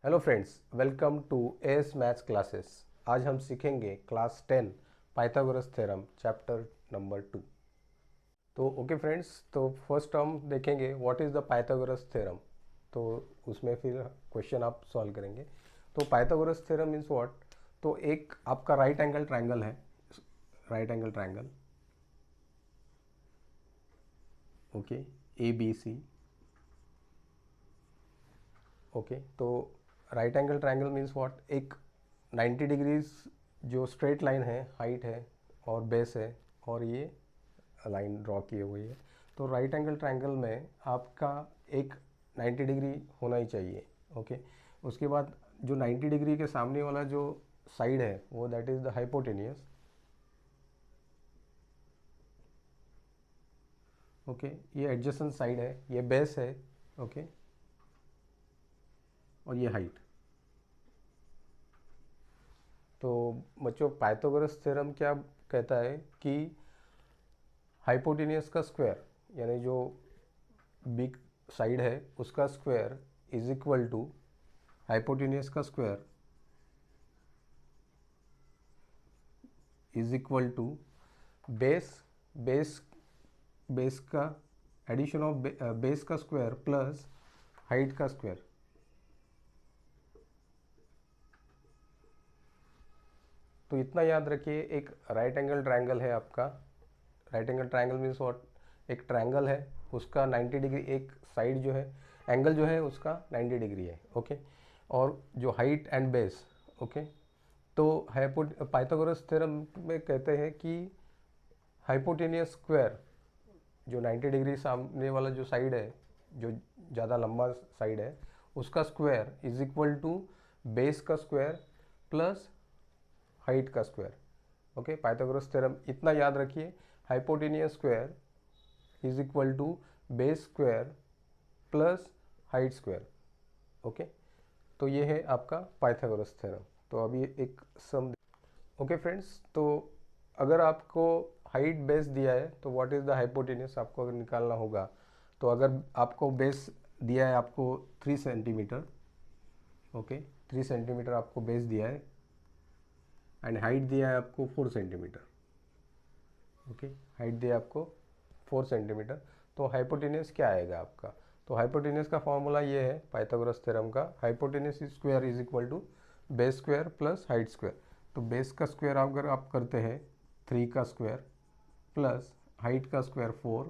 Hello friends, welcome to S maths classes. आज हम सीखेंगे class 10 Pythagoras theorem chapter number 2। तो ओके फ्रेंड्स, तो फर्स्ट हम देखेंगे what is the Pythagoras theorem. तो उसमें फिर क्वेश्चन आप सॉल्व करेंगे। तो पाइथागोरस थ्योरम मीन्स व्हाट। तो एक आपका राइट एंगल ट्रायंगल है, right angle triangle, okay, A B C. Okay, तो right angle triangle means what, एक 90 डिग्रीज जो स्ट्रेट लाइन है, हाइट है और बेस है, और ये लाइन ड्रॉ की हुई है। तो राइट एंगल ट्रायंगल में आपका एक 90 डिग्री होना ही चाहिए। ओके, उसके बाद जो 90 डिग्री के सामने वाला जो साइड है वो that is the hypotenuse. Okay, ये एडजेसेंट साइड है, ये बेस है। ओके, और ये हाइट। तो बच्चों, पाइथागोरस थ्योरम क्या कहता है कि हाइपोटेनियस का स्क्वायर, यानी जो बिग साइड है उसका square is equal to hypotenuse का square is equal to base base base का एडिशन ऑफ बेस का स्क्वायर प्लस हाइट का स्क्वायर। तो इतना याद रखिए, एक राइट एंगल ट्रायंगल है आपका। Right angle triangle means what, एक ट्रायंगल है, उसका 90 डिग्री, एक साइड जो है, एंगल जो है उसका 90 डिग्री है। ओके, और जो हाइट एंड बेस। ओके, तो पाइथागोरस थ्योरम में कहते हैं कि हाइपोटेनियस स्क्वायर, जो 90 डिग्री सामने वाला जो साइड है, जो ज़्यादा लंबा साइड है, उसका square is equal to base का स्क्वायर प्लस हाइट का स्क्वायर। ओके, पाइथागोरस थ्योरम इतना याद रखिए, hypotenuse square is equal to base square plus height square. Okay, तो ये है आपका पाइथागोरस थ्योरम। तो अभी एक सम। ओके फ्रेंड्स, तो अगर आपको हाइट बेस दिया है तो व्हाट इज़ द हाइपोटेनियस आपको अगर निकालना होगा। तो अगर आपको बेस दिया है आपको 3 सेंटीमीटर, ओके, 3 सेंटीमीटर आपको बेस दिया है एंड हाइट दिया है आपको 4 सेंटीमीटर। ओके, हाइट दिया आपको 4 सेंटीमीटर। तो हाइपोटेनियस क्या आएगा आपका। तो हाइपोटेनियस का फॉर्मूला ये है पाइथागोरस थ्योरम का, hypotenuse square is equal to base square plus height square. तो बेस का स्क्वायर अगर आप करते हैं 3 का स्क्वायर प्लस हाइट का स्क्वायर 4,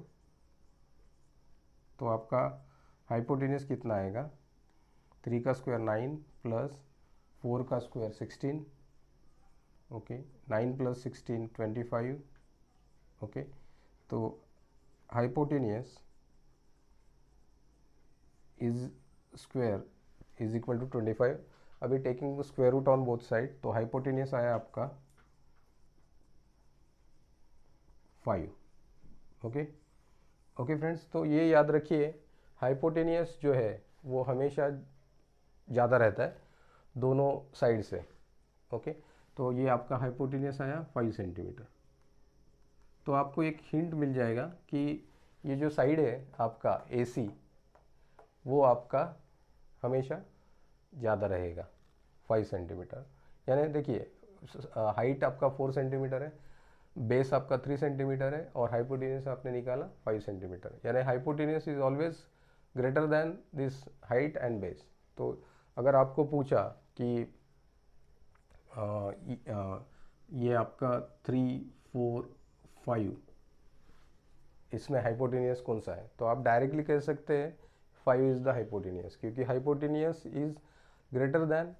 तो आपका हाइपोटेनियस कितना आएगा, 3 का स्क्वायर 9 प्लस 4 का स्क्वायर 16। Okay, 9 plus 16 25। ओके, तो hypotenuse is square is equal to 25। अभी taking square root on both side, तो हाइपोटेनियस आया आपका 5। ओके ओके फ्रेंड्स, तो ये याद रखिए, हाइपोटेनियस जो है वो हमेशा ज़्यादा रहता है दोनों साइड से। ओके, तो ये आपका हाइपोटेनियस आया 5 सेंटीमीटर। तो आपको एक हिंट मिल जाएगा कि ये जो साइड है आपका AC, वो आपका हमेशा ज़्यादा रहेगा 5 सेंटीमीटर। यानी देखिए, हाइट आपका 4 सेंटीमीटर है, बेस आपका 3 सेंटीमीटर है, और हाइपोटेनियस आपने निकाला 5 सेंटीमीटर। यानी hypotenuse is always greater then this height and base. तो अगर आपको पूछा कि ये आपका 3 4 5, इसमें हाइपोटेनियस कौन सा है, तो आप डायरेक्टली कह सकते हैं 5 इज़ द हाइपोटेनियस, क्योंकि hypotenuse is greater than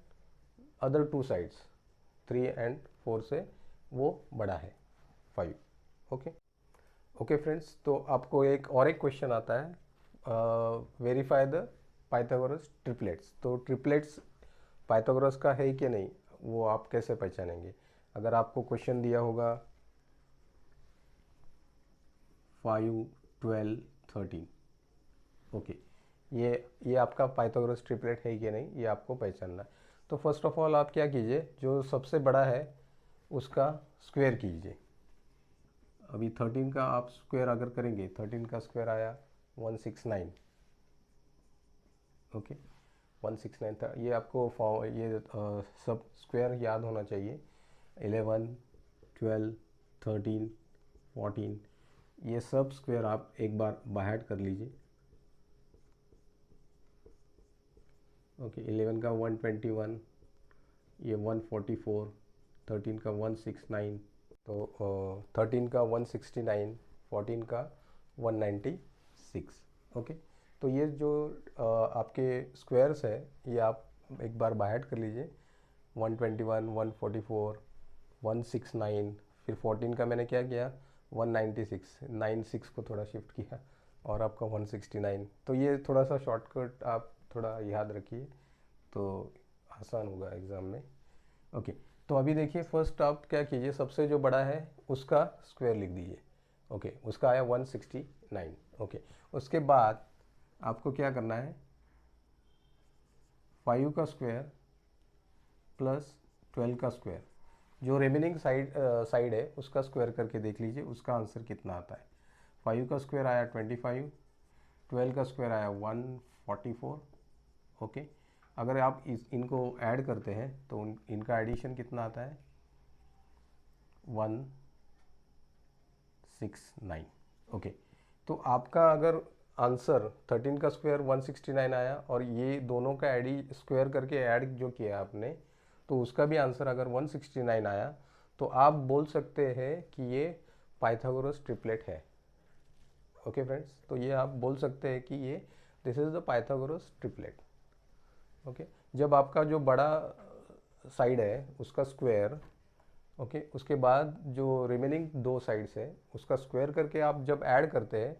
other two sides, 3 and 4 से वो बड़ा है 5। ओके ओके फ्रेंड्स, तो आपको एक क्वेश्चन आता है, वेरीफाई द पाइथागोरस ट्रिपलेट्स। तो ट्रिपलेट्स पाइथागोरस का है कि नहीं, वो आप कैसे पहचानेंगे। अगर आपको क्वेश्चन दिया होगा 5 12 13, ओके, ये आपका पाइथागोरस ट्रिपलेट है कि नहीं, ये आपको पहचानना है। तो फर्स्ट ऑफ ऑल आप क्या कीजिए, जो सबसे बड़ा है उसका स्क्वायर कीजिए। अभी 13 का आप स्क्वायर अगर करेंगे, 13 का स्क्वायर आया 169। ओके, 169 था। ये आपको ये सब स्क्वायर याद होना चाहिए। 11, 12, 13, 14, ये सब स्क्वायर आप एक बार बाहर कर लीजिए। ओके, 11 का 121, ये 144, 13 का 169, तो 13 का 169, 14 का 196। ओके, तो ये जो आपके स्क्वायर्स है ये आप एक बार बाय कर लीजिए। 121, 144, 169, फिर 14 का मैंने क्या किया 196, 96 को थोड़ा शिफ्ट किया और आपका 169। तो ये थोड़ा सा शॉर्टकट आप थोड़ा याद रखिए तो आसान होगा एग्ज़ाम में। ओके, तो अभी देखिए फर्स्ट आप क्या कीजिए, सबसे जो बड़ा है उसका स्क्वायर लिख दीजिए। ओके, उसका आया 169। ओके, उसके बाद आपको क्या करना है 5 का स्क्वायर प्लस 12 का स्क्वायर, जो रिमेनिंग साइड है उसका स्क्वायर करके देख लीजिए उसका आंसर कितना आता है। 5 का स्क्वायर आया 25, 12 का स्क्वायर आया 144। ओके, अगर आप इनको ऐड करते हैं तो इनका एडिशन कितना आता है 169। ओके, तो आपका अगर आंसर 13 का स्क्वायर 169 आया और ये दोनों का स्क्वायर करके ऐड जो किया आपने तो उसका भी आंसर अगर 169 आया तो आप बोल सकते हैं कि ये पाइथागोरस ट्रिपलेट है। ओके फ्रेंड्स, तो ये आप बोल सकते हैं कि ये this is the Pythagoras triplet. Okay, जब आपका जो बड़ा साइड है उसका स्क्वायर, ओके, उसके बाद जो रिमेनिंग दो साइड्स है उसका स्क्वायर करके आप जब ऐड करते हैं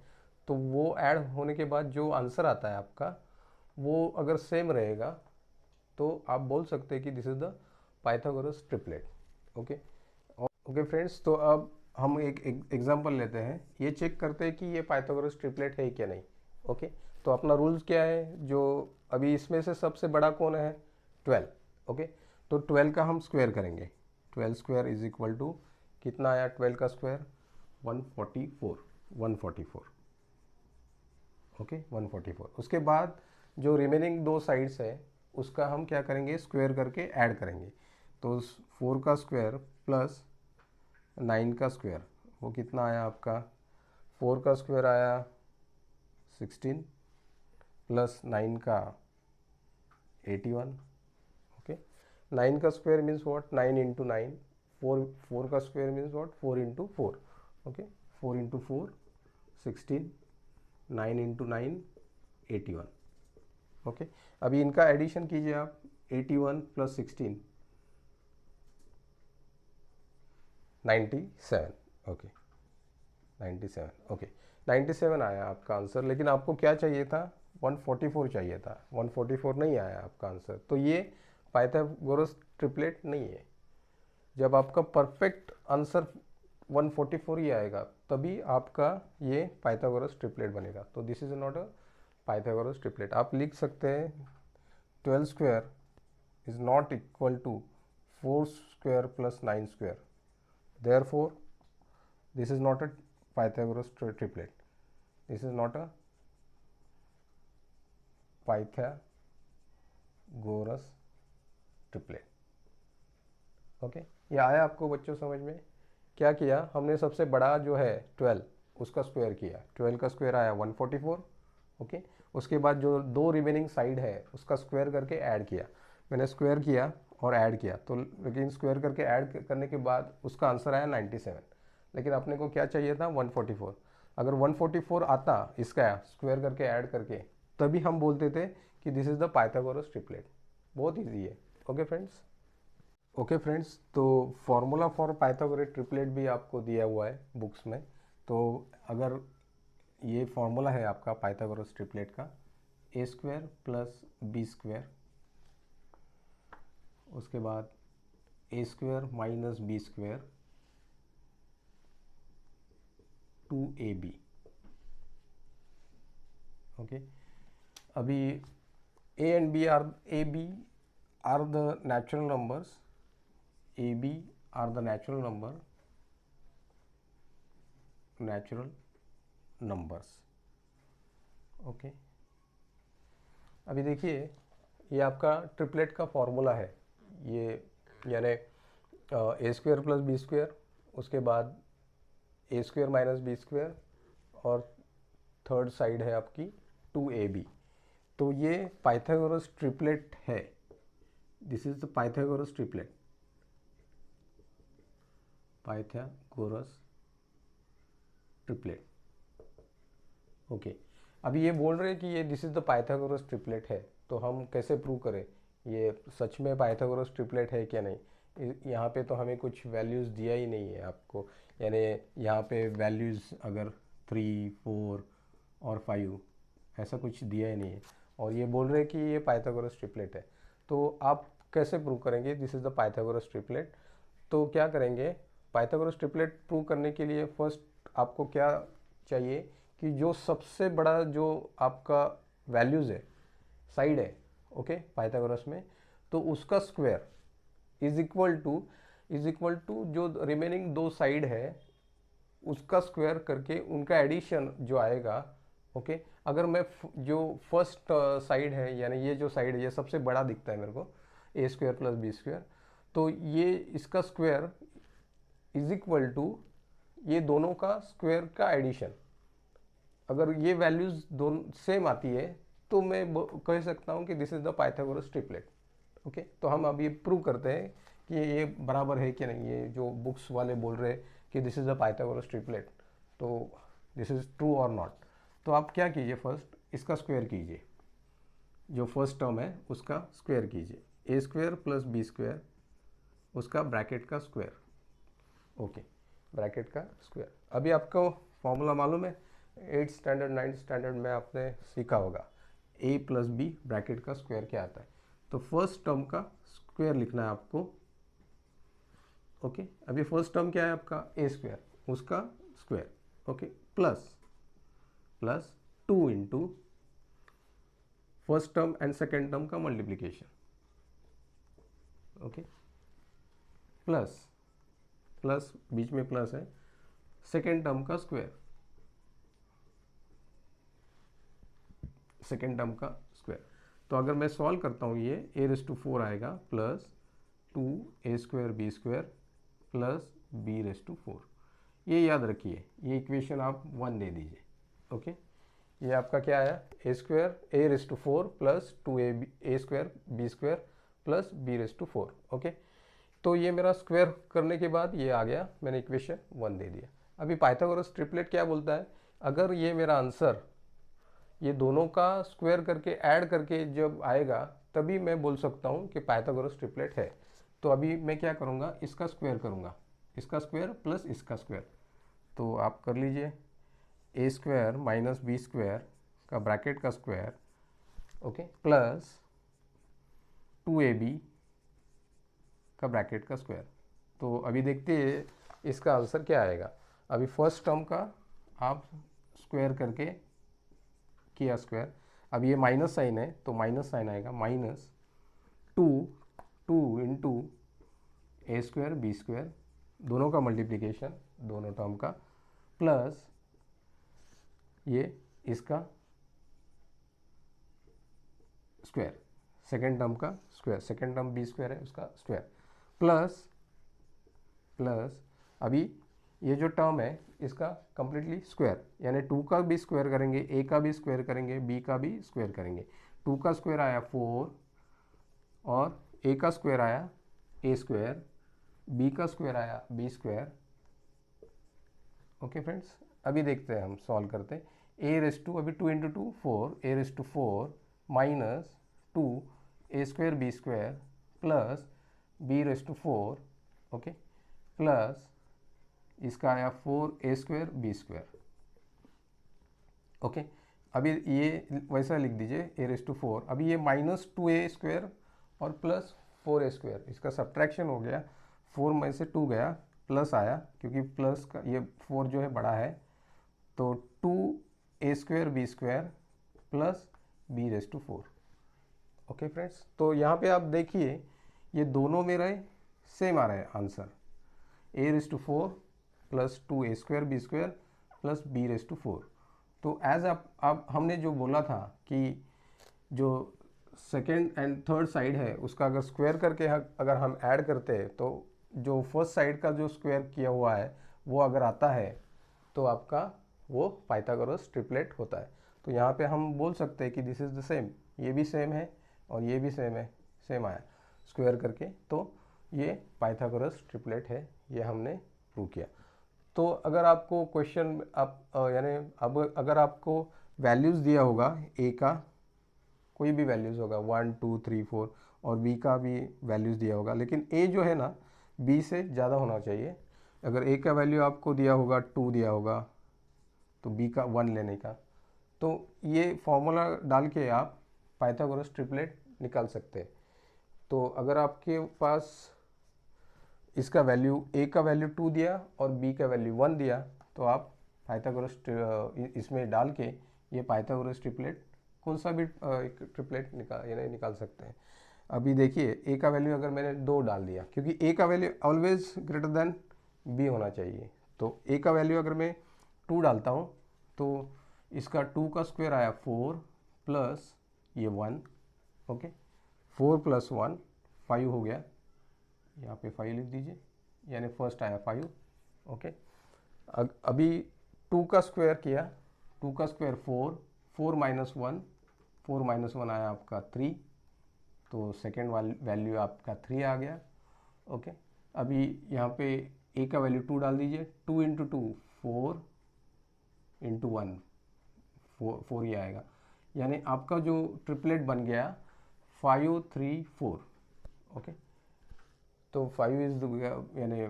तो वो ऐड होने के बाद जो आंसर आता है आपका वो अगर सेम रहेगा तो आप बोल सकते हैं कि this is the Pythagoras triplet. Okay, okay friends, तो अब हम एक एग्जांपल लेते हैं, ये चेक करते हैं कि ये पाइथागोरस ट्रिपलेट है क्या नहीं। ओके, तो अपना रूल्स क्या है, जो अभी इसमें से सबसे बड़ा कौन है 12। ओके, तो 12 का हम स्क्वायर करेंगे। 12 स्क्वायर इज इक्वल टू कितना आया 12 का स्क्वायर 144, 144। ओके, 144। उसके बाद जो रिमेनिंग दो साइड्स है उसका हम क्या करेंगे स्क्वायर करके ऐड करेंगे। तो 4 का स्क्वायर प्लस 9 का स्क्वायर वो कितना आया आपका 4 का स्क्वायर आया 16 प्लस 9 का 81। ओके, 9 का स्क्वायर मीन्स व्हाट 9 इंटू 9, 4 का square means what 4 into 4। Okay, 4 into 4 16, 9 into 9 81। Okay, अभी इनका एडिशन कीजिए आप 81 प्लस 16 97। ओके, 97। ओके, 97 आया आपका आंसर, लेकिन आपको क्या चाहिए था 144 चाहिए था, 144 नहीं आया आपका आंसर। तो ये पाइथागोरस ट्रिपलेट नहीं है। जब आपका परफेक्ट आंसर 144 ही आएगा तभी आपका ये पाइथागोरस ट्रिपलेट बनेगा। तो this is not a Pythagoras triplet. आप लिख सकते हैं 12 square is not equal to 4 square plus 9 square, therefore this is not a Pythagoras triplet, this is not a Pythagoras triplet। Okay, ये आया आपको बच्चों समझ में? क्या किया हमने, सबसे बड़ा जो है 12 उसका स्क्वायर किया, 12 का स्क्वायर आया 144। ओके, उसके बाद जो दो रिमेनिंग साइड है उसका स्क्वायर करके ऐड किया। मैंने स्क्वायर किया और ऐड किया, तो लेकिन स्क्वायर करके ऐड करने के बाद उसका आंसर आया 97, लेकिन अपने को क्या चाहिए था 144। अगर 144 आता इसका स्क्वायर करके ऐड करके तभी हम बोलते थे कि this is the Pythagoras triplet. बहुत ईजी है। ओके फ्रेंड्स, ओके फ्रेंड्स, तो फॉर्मूला फॉर पाइथागोरस ट्रिपलेट भी आपको दिया हुआ है बुक्स में। तो अगर ये फॉर्मूला है आपका पाइथागोरस ट्रिपलेट का, A square plus B square, उसके बाद A square minus B square 2ab। Okay, अभी a and b are the natural numbers, ab are the natural numbers। Okay, अभी देखिए ये आपका ट्रिपलेट का फॉर्मूला है, ये यानी ए स्क्वेयर प्लस बी स्क्वेयर, उसके बाद ए स्क्वेयर माइनस बी स्क्वेयर, और थर्ड साइड है आपकी 2ab। तो ये पाइथागोरस ट्रिपलेट है, this is the Pythagoras triplet, Pythagoras triplet. Okay, अभी ये बोल रहे हैं कि ये this is the Pythagoras triplet है, तो हम कैसे प्रूव करें ये सच में पाइथागोरस ट्रिपलेट है क्या नहीं। यहाँ पे तो हमें कुछ वैल्यूज़ दिया ही नहीं है आपको, यानी यहाँ पे वैल्यूज़ अगर 3, 4 और 5 ऐसा कुछ दिया ही नहीं है, और ये बोल रहे हैं कि ये पाइथागोरस ट्रिपलेट है। तो आप कैसे प्रूव करेंगे this is the Pythagoras triplet. तो क्या करेंगे, पाइथागोरस ट्रिपलेट प्रूव करने के लिए फर्स्ट आपको क्या चाहिए कि जो सबसे बड़ा जो आपका वैल्यूज़ है, साइड है, ओके, पाइथागोरस में, तो उसका स्क्वायर इज इक्वल टू जो रिमेनिंग दो साइड है उसका स्क्वायर करके उनका एडिशन जो आएगा। ओके, अगर मैं जो फर्स्ट साइड है, यानी ये जो साइड है ये सबसे बड़ा दिखता है मेरे को, ए स्क्वायर प्लस बी स्क्वायर, तो ये इसका स्क्वायर इज इक्वल टू ये दोनों का स्क्वायर का एडिशन। अगर ये वैल्यूज दोनों सेम आती है तो मैं कह सकता हूँ कि this is the Pythagoras triplet. Okay, तो हम अब ये प्रूव करते हैं कि ये बराबर है कि नहीं, ये जो बुक्स वाले बोल रहे हैं कि this is the Pythagoras triplet, तो दिस इज ट्रू और नॉट। तो आप क्या कीजिए, फर्स्ट इसका स्क्वायर कीजिए, जो फर्स्ट टर्म है उसका स्क्वायर कीजिए, ए स्क्वायर प्लस बी स्क्वायर, उसका ब्रैकेट का स्क्वायर। ओके, ब्रैकेट का स्क्वायर। अभी आपको फॉर्मूला मालूम है, 8th स्टैंडर्ड 9th स्टैंडर्ड में आपने सीखा होगा, ए प्लस बी ब्रैकेट का स्क्वायर क्या आता है। तो फर्स्ट टर्म का स्क्वायर लिखना है आपको। ओके, अभी फर्स्ट टर्म क्या है आपका, ए स्क्वायर, उसका square. Okay, plus 2 into first term and second term का मल्टीप्लीकेशन। ओके, प्लस बीच में प्लस है, सेकेंड टर्म का स्क्वायर, सेकेंड टर्म का स्क्वायर। तो अगर मैं सॉल्व करता हूँ ये a⁴ आएगा plus 2a² b² plus b⁴। ये याद रखिए, ये इक्वेशन आप 1 दे दीजिए। ओके, ये आपका क्या आया, a⁴ plus 2a² b² plus b⁴। Okay, तो ये मेरा स्क्वायर करने के बाद ये आ गया, मैंने इक्वेशन 1 दे दिया। अभी पाइथागोरस ट्रिपलेट क्या बोलता है, अगर ये मेरा आंसर ये दोनों का स्क्वायर करके ऐड करके जब आएगा तभी मैं बोल सकता हूँ कि पाइथागोरस ट्रिपलेट है। तो अभी मैं क्या करूँगा, इसका स्क्वायर करूँगा, इसका स्क्वायर प्लस इसका स्क्वायर। तो आप कर लीजिए, ए स्क्वायर माइनस बी स्क्वायर का ब्रैकेट का स्क्वायर, ओके, प्लस 2ab का ब्रैकेट का स्क्वायर। तो अभी देखते हैं इसका आंसर क्या आएगा। अभी फर्स्ट टर्म का आप स्क्वायर करके किया स्क्वायर, अब ये माइनस साइन है तो माइनस साइन आएगा, माइनस 2 इंटू a² b², दोनों का मल्टीप्लिकेशन दोनों टर्म का, प्लस ये इसका स्क्वायर, सेकेंड टर्म का स्क्वायर, सेकेंड टर्म b² है उसका स्क्वायर, प्लस अभी ये जो टर्म है इसका कंप्लीटली स्क्वायर, यानी 2 का भी स्क्वायर करेंगे, a का भी स्क्वायर करेंगे, b का भी स्क्वायर करेंगे। 2 का स्क्वायर आया 4 और a का स्क्वायर आया a², b का स्क्वायर आया b²। ओके फ्रेंड्स, अभी देखते हैं, हम सॉल्व करते हैं। अभी 2 into 2 4, a⁴ minus 2a² b² plus b⁴, okay, plus इसका आया 4a² b²। ओके, अभी ये वैसा लिख दीजिए a⁴, अभी ये माइनस 2a² और प्लस 4a², इसका सब्ट्रैक्शन हो गया, 4 में से 2 गया, प्लस आया क्योंकि प्लस का ये 4 जो है बड़ा है, तो 2a² b² plus b⁴। Okay friends, तो यहाँ पे आप देखिए ये दोनों मेरे सेम आ रहे हैं answer, a⁴ plus 2a² b² plus b⁴। तो एज आप हमने जो बोला था कि जो सेकेंड एंड थर्ड साइड है उसका अगर स्क्वायर करके अगर हम ऐड करते हैं तो जो फर्स्ट साइड का जो स्क्वायर किया हुआ है वो अगर आता है तो आपका वो पाइथागोरस ट्रिपलेट होता है। तो यहाँ पे हम बोल सकते हैं कि दिस इज़ द सेम, ये भी सेम है और ये भी सेम है, सेम आया स्क्वायर करके, तो ये पाइथागोरस ट्रिपलेट है, ये हमने प्रूव किया। तो अगर आपको क्वेश्चन यानी अब अगर आपको वैल्यूज़ दिया होगा ए का, कोई भी वैल्यूज़ होगा 1 2 3 4 और बी का भी वैल्यूज़ दिया होगा, लेकिन ए जो है ना बी से ज़्यादा होना चाहिए। अगर ए का वैल्यू आपको दिया होगा 2 दिया होगा तो बी का 1 लेने का, तो ये फॉर्मूला डाल के आप पाइथागोरस ट्रिपलेट निकाल सकते हैं। तो अगर आपके पास इसका वैल्यू ए का वैल्यू 2 दिया और बी का वैल्यू 1 दिया तो आप पाइथागोरस इसमें डाल के ये पाइथागोरस ट्रिपलेट कौन सा भी एक ट्रिपलेट निकाल सकते हैं। अभी देखिए ए का वैल्यू अगर मैंने 2 डाल दिया, क्योंकि ए का value always greater than B होना चाहिए, तो ए का वैल्यू अगर मैं 2 डालता हूँ तो इसका 2 का स्क्वायर आया 4 प्लस ये 1, ओके 4 प्लस 1 5 हो गया, यहाँ पे 5 लिख दीजिए, यानी फर्स्ट आया 5, ओके। अभी 2 का स्क्वायर किया, 2 का स्क्वायर 4, 4 माइनस 1, 4 माइनस 1 आया आपका 3, तो सेकेंड वैल्यू आपका 3 आ गया, ओके। अभी यहाँ पे ए का वैल्यू 2 डाल दीजिए, 2 इंटू 2 4 इंटू 1 4 ही आएगा, यानी आपका जो ट्रिपलेट बन गया 5 3 4, ओके। तो 5 इज यानी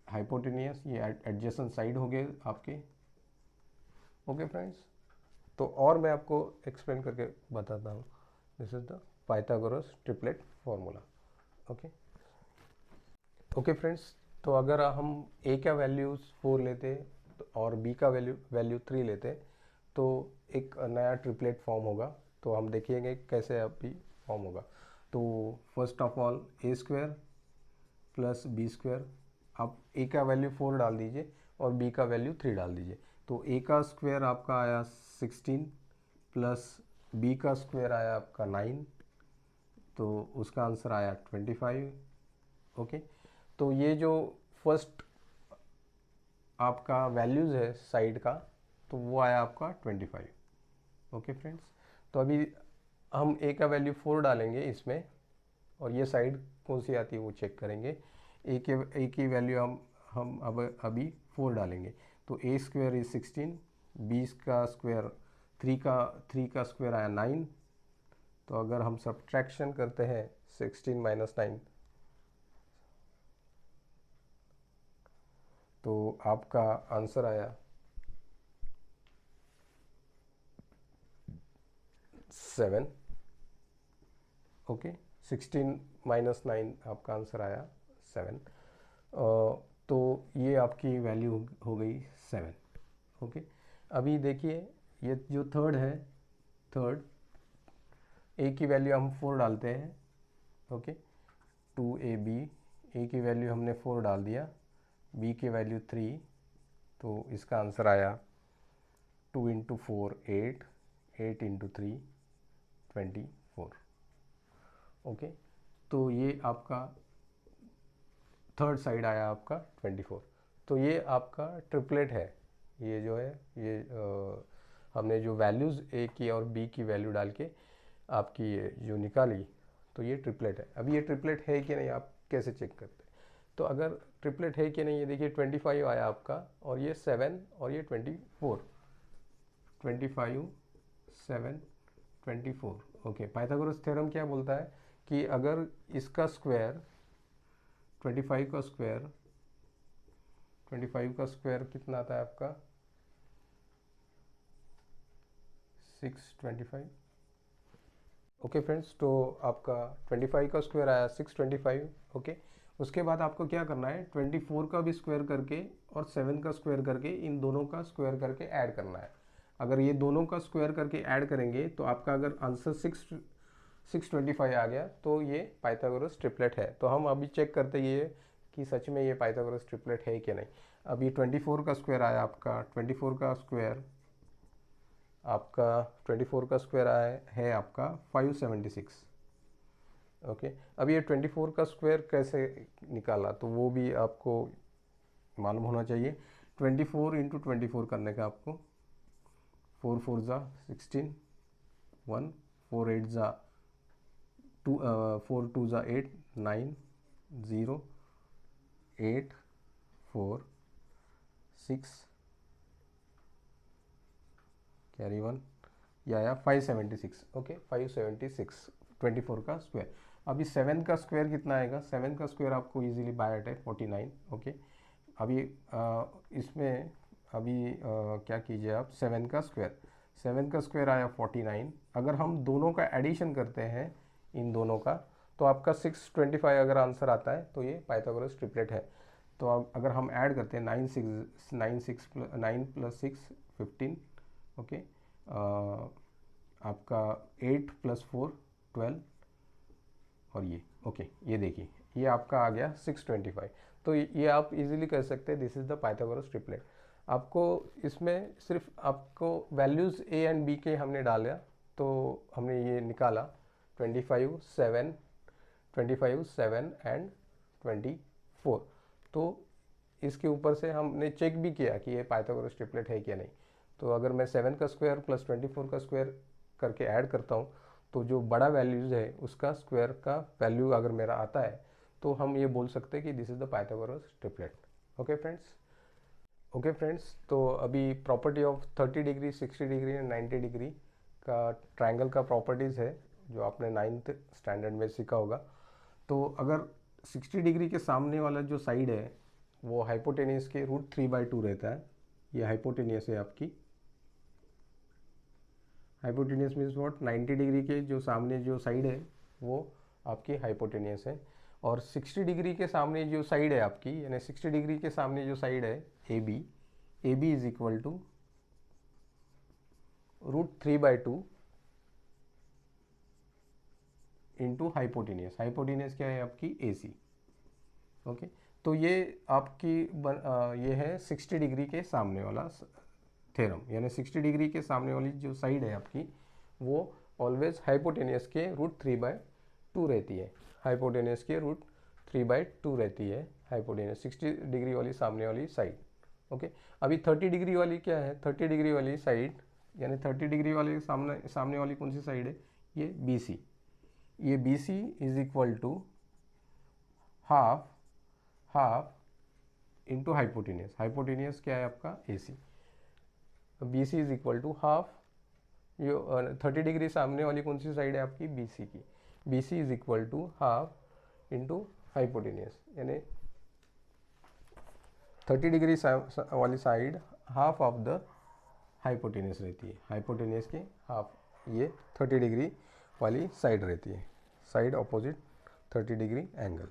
हाइपोटेनियस, ये एडजेसेंट साइड हो गए आपके, ओके फ्रेंड्स। तो और मैं आपको एक्सप्लेन करके बताता हूँ, this is the Pythagoras triplet formula, okay okay friends. तो अगर हम ए का वैल्यूज 4 लेते और बी का वैल्यू 3 लेते तो एक नया ट्रिपलेट फॉर्म होगा, तो हम देखेंगे कैसे अभी फॉर्म होगा। तो first of all A square plus B square, आप ए का वैल्यू 4 डाल दीजिए और बी का वैल्यू 3 डाल दीजिए, तो ए का स्क्वायर आपका आया 16 प्लस बी का स्क्वायर आया आपका 9, तो उसका आंसर आया 25, ओके। तो ये जो फर्स्ट आपका वैल्यूज़ है साइड का, तो वो आया आपका 25, ओके फ्रेंड्स। तो अभी हम ए का वैल्यू 4 डालेंगे इसमें और ये साइड कौन सी आती है वो चेक करेंगे। ए की वैल्यू हम अब अभी 4 डालेंगे, तो ए स्क्वायर इज 16, बी का स्क्वायर 3 का स्क्वायर आया 9, तो अगर हम सब्ट्रैक्शन करते हैं 16 माइनस 9 तो आपका आंसर आया 7, ओके। 16 माइनस 9 आपका आंसर आया 7, तो ये आपकी वैल्यू हो गई 7, ओके। अभी देखिए ये जो थर्ड है, थर्ड ए की वैल्यू हम 4 डालते हैं, ओके 2ab, ए की वैल्यू हमने 4 डाल दिया, बी की वैल्यू 3, तो इसका आंसर आया 2 इंटू 4 8, 8 इंटू 3 24, ओके। तो ये आपका थर्ड साइड आया आपका 24, तो ये आपका ट्रिपलेट है। ये जो है ये हमने जो वैल्यूज़ ए की और बी की वैल्यू डाल के आपकी ये जो निकाली, तो ये ट्रिपलेट है। अभी ये ट्रिपलेट है कि नहीं आप कैसे चेक करते हैं, तो अगर ट्रिपलेट है कि नहीं, ये देखिए 25 आया आपका और ये 7 और ये 24, 25 7 24, ओके। पाइथागोरस थ्योरम क्या बोलता है कि अगर इसका स्क्वायर 25 का स्क्वायर, 25 का स्क्वायर कितना आता है आपका 625, ओके फ्रेंड्स। तो आपका 25 का स्क्वायर आया 625, ओके। उसके बाद आपको क्या करना है, 24 का भी स्क्वायर करके और 7 का स्क्वायर करके इन दोनों का स्क्वायर करके ऐड करना है। अगर ये दोनों का स्क्वायर करके ऐड करेंगे तो आपका अगर आंसर 625 आ गया तो ये पाइथागोरस ट्रिपलेट है। तो हम अभी चेक करते ये कि सच में ये पाइथागोरस ट्रिपलेट है कि नहीं। अभी 24 का स्क्वायर आया आपका, 24 का स्क्वायर आपका 24 का स्क्वायर आया है आपका 576, ओके, अब ये 24 का स्क्वायर कैसे निकाला, तो वो भी आपको मालूम होना चाहिए। 24 इंटू 24 करने का आपको 4 4 ज़ा 16, 1 4 8 ज़ा 2, 4 2 ज़ा 8, 9 0 8 4 6 कैरी 1 या 576। ओके, 576 24 का स्क्वायर। अभी 7 का स्क्वायर कितना आएगा, 7 का स्क्वायर आपको इजीली बाय हार्ट है 49। ओके, अभी इसमें अभी क्या कीजिए आप, 7 का स्क्वायर, 7 का स्क्वायर आया 49। अगर हम दोनों का एडिशन करते हैं इन दोनों का, तो आपका 625 अगर आंसर आता है तो ये पाइथागोरस ट्रिपलेट है। तो अब अगर हम ऐड करते हैं 9 प्लस 6 15, ओके, आपका 8 प्लस 4 12, और ये ओके, ये देखिए ये आपका आ गया 625। तो ये आप इजीली कर सकते हैं, this is the Pythagoras triplet. आपको इसमें सिर्फ आपको वैल्यूज़ ए एंड बी के हमने डाला, तो हमने ये निकाला 25 7 एंड 24। तो इसके ऊपर से हमने चेक भी किया कि ये पाइथागोरस ट्रिपलेट है क्या नहीं। तो अगर मैं 7 का स्क्वायर प्लस 24 का स्क्वायर करके ऐड करता हूँ, तो जो बड़ा वैल्यूज़ है उसका स्क्वायर का वैल्यू अगर मेरा आता है, तो हम ये बोल सकते हैं कि this is the Pythagoras triplet. Okay friends, तो अभी property of 30 degree 60 degree and 90 degree का ट्रायंगल का प्रॉपर्टीज़ है जो आपने 9th स्टैंडर्ड में सीखा होगा। तो अगर 60 डिग्री के सामने वाला जो साइड है वो हाइपोटेनियस के √3/2 रहता है। ये हाइपोटेनियस है आपकी, हाइपोटेनियस मीन्स व्हाट, 90 डिग्री के जो सामने जो साइड है वो आपकी हाइपोटेनियस है। और 60 डिग्री के सामने जो साइड है आपकी, यानी 60 डिग्री के सामने जो साइड है A B is equal to √3/2 into hypotenuse. Hypotenuse क्या है आपकी, ए सी। ओके, तो ये आपकी ये है 60 डिग्री के सामने वाला थ्योरम, यानी 60 डिग्री के सामने वाली जो साइड है आपकी वो ऑलवेज हाइपोटेनियस के √3/2 रहती है। हाइपोटेनियस के √3/2 रहती है हाइपोटेनियस 60 डिग्री वाली सामने वाली साइड। ओके, अभी 30 डिग्री वाली क्या है, 30 डिग्री वाली साइड, यानी 30 डिग्री वाले सामने वाली कौन सी साइड है, ये बी सी। ये B C is equal to half into hypotenuse. Hypotenuse क्या है आपका, A C. B C is equal to half, ये 30 डिग्री सामने वाली कौन सी साइड है आपकी, बी सी की। B C is equal to half into hypotenuse, यानी 30 डिग्री वाली side half of the hypotenuse रहती है। हाइपोटेनियस की हाफ ये 30 डिग्री वाली साइड रहती है, side opposite 30 degree angle,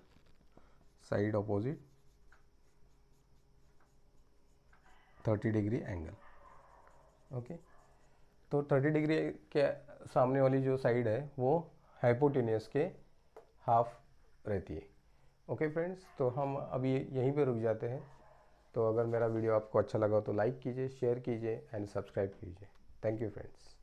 side opposite 30 degree angle. Okay, तो 30 डिग्री के सामने वाली जो साइड है वो हाइपोटेनियस के हाफ रहती है। ओके फ्रेंड्स, तो हम अभी यहीं पे रुक जाते हैं। तो अगर मेरा वीडियो आपको अच्छा लगा तो लाइक कीजिए, शेयर कीजिए एंड सब्सक्राइब कीजिए। Thank you friends.